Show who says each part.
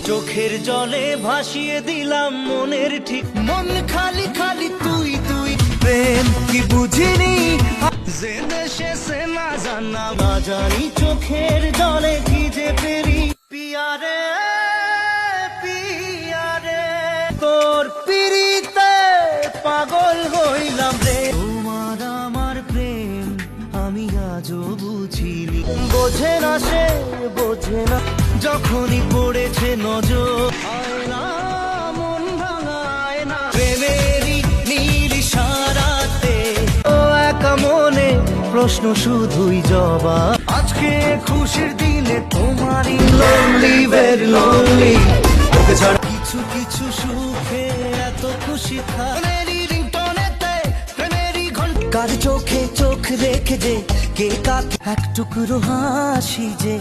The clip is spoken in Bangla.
Speaker 1: চোখের জলে ভাসিয়ে দিলাম মনের ঠিক, মন খালি খালি তুই তুই। প্রেম কি বুঝিনি জেনে শেষে না জানা না জানি, চোখের জলে ভিজে ফেরি। পিয়ারে পিয়ারে তোর পিরিতে পাগল হইলাম রে। তোমার আমার প্রেম আমি আজও বুঝিনি, বোঝে না সে বোঝে না, যখনই পড়েছে নজর আয়না মন ভাঙায় না। প্রেমেরই নীল ইশারাতে ও একা মনে প্রশ্ন শুধুই জবাব। আজকে খুশির দিনে তোমারই লোনলি ভেরি লোনলি, তোকে ছাড়া কিছু কিছু সুখে এত খুশি থাকি। রিংটনেতে প্রেমেরই ঘন্টা, কার চোখে চোখ রেখে যে কে কাকে এক টুকরো হাসি যে।